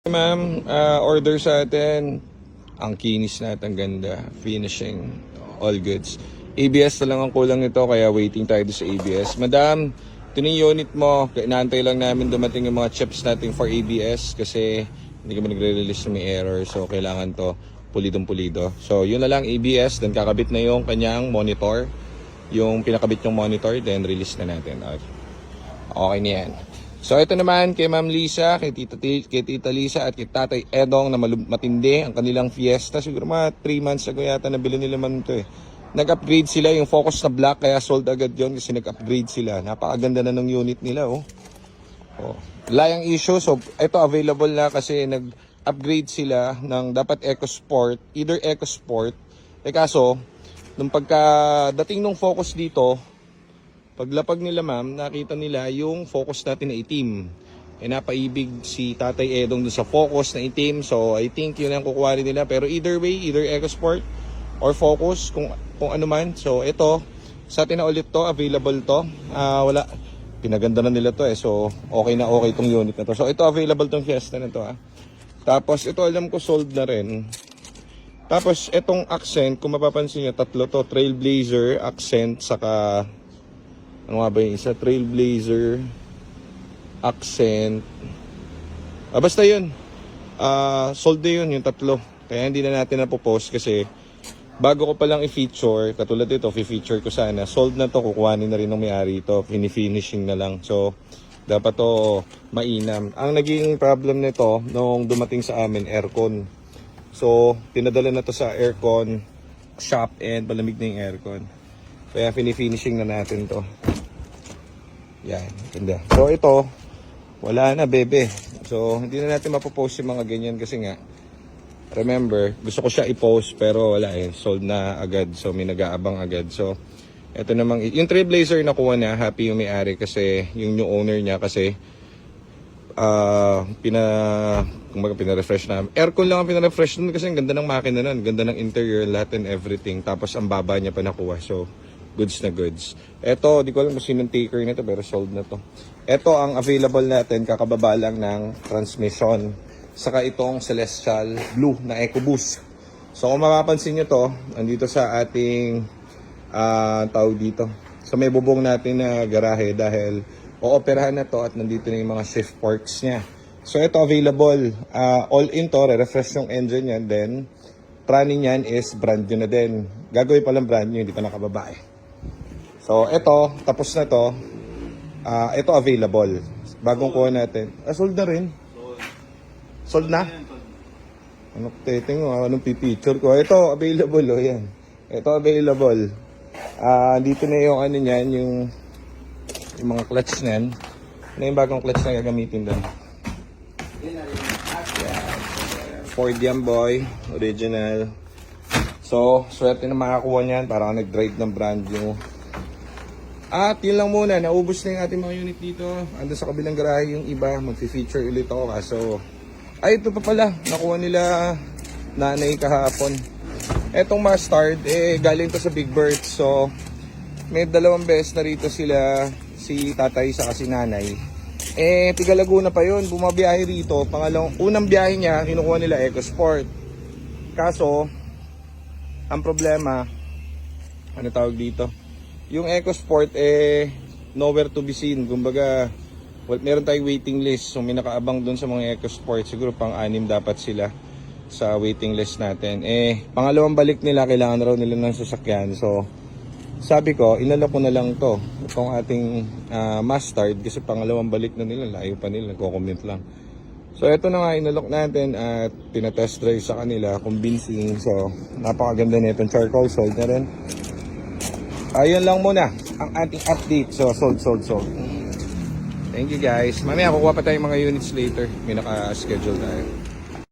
Ma'am, order sa atin. Ang kinis natin, ganda. Finishing, all goods. ABS na lang ang kulang nito, kaya waiting tayo sa ABS. Madam, ito na yung unit mo. Inaantay lang namin dumating yung mga chips natin for ABS kasi hindi kami nagre-release na may error. So, kailangan to pulidong-pulido. So, yun na lang ABS. Then, kakabit na yung kanyang monitor. Yung pinakabit yung monitor, then release na natin. Okay na yan. So ito naman kay Ma'am Lisa, kay Tita Lisa at kay Tatay Edong na matindi ang kanilang Fiesta. Siguro mga 3 months ago yata nabili nila man ito eh. Nag-upgrade sila yung Focus na black kaya sold agad yon kasi nag-upgrade sila. Napakaganda na ng unit nila oh. Wala yung issue. So ito available na kasi nag-upgrade sila ng dapat EcoSport, either EcoSport. Kaso nung pagkadating nung Focus dito, paglapag nila ma'am, nakita nila yung Focus natin na itim. Napaibig si Tatay Edong dun sa Focus na itim. So I think yun ang kukuha nila. Pero either way, either EcoSport or Focus, kung ano man. So ito, sa atin na ulit to, available to. Wala, pinaganda na nila to eh. So okay na okay tong unit na to. So ito available tong Fiesta na to ha. Tapos ito alam ko sold na rin. Tapos itong Accent, kung mapapansin nyo, tatlo to. Trailblazer, Accent, saka ano nga ba yung isa? Trailblazer, Accent. Basta yun. Sold na yun, yung tatlo. Kaya hindi na natin napopost kasi bago ko palang i-feature, katulad ito, i-feature ko sana. Sold na to, kukuhanin na rin ng may-ari ito. Fini-finishing na lang. So, dapat to mainam. Ang naging problem nito, nung dumating sa amin, aircon. So, tinadala na to sa aircon shop and malamig na yung aircon. Kaya fini-finishing na natin to. Yan, ganda. So ito, wala na bebe. So hindi na natin mapopost yung mga ganyan kasi nga, remember, gusto ko siya i-post pero wala eh. Sold na agad. So may nag-aabang agad. So ito namang, yung Trailblazer nakuha na, happy yung may-ari kasi yung new owner niya kasi pina-refresh na. Aircon lang ang pina-refresh nun kasi ang ganda ng makina nun. Ganda ng interior, lahat and everything. Tapos ang baba niya pa nakuha. So goods na goods. Ito, di ko alam kung sinong taker nito pero sold na to. Ito ang available natin, kakababa lang ng transmission. Saka itong Celestial Blue na EcoBoost. So kung mapapansin nyo to, andito sa ating tawag dito. So may bubong natin na garahe dahil ooperahan na to at nandito na yung mga shift forks niya. So ito available. All in to, refresh yung engine yan. Then, running yan is brand new na din. Gagawin pa lang brand new, hindi pa nakababa eh. So, ito, tapos na to. Ito available. Bagong kuha natin. Sold na rin. Sold na? Ano, teting mo, anong pipicture ko? Ito, available, oh, yan. Ito, available. Dito na yung ano niyan, yung mga clutch na yan. Ano yung bagong clutch na gagamitin doon? Ford yan, boy. Original. So, swerte na makakuha niyan. Parang nag-drive ng brand new. At yun lang muna, naubos na yung ating mga unit dito. Ando sa kabilang garahe yung iba, mag-feature ulit ako kaso ay ito pa pala, nakuha nila nanay kahapon. Etong Mustard, galing to sa Big Bird. So may dalawang beses na rito sila, si tatay sa si nanay. Tiga Laguna pa yun, bumabiyahe rito. Unang biyahe niya, kinukuha nila EcoSport. Kaso ang problema, ano tawag dito, yung EcoSport nowhere to be seen. Kumbaga, meron tayong waiting list. So may nakaabang dun sa mga EcoSport. Siguro pang-anim dapat sila sa waiting list natin. Pangalawang balik nila, kailangan raw nila ng sasakyan. So sabi ko, inalok ko na lang to. Itong ating Mustard kasi pangalawang balik na nila. Layo pa nila, nagko-commute lang. So ito na nga, inalok natin at pinatest drive sa kanila, convincing. So napakaganda na itong charcoal, sold na rin. Ayun lang muna ang ating update. So sold. Thank you guys. Mamaya kukuha pa tayong mga units later. May naka-schedule tayo.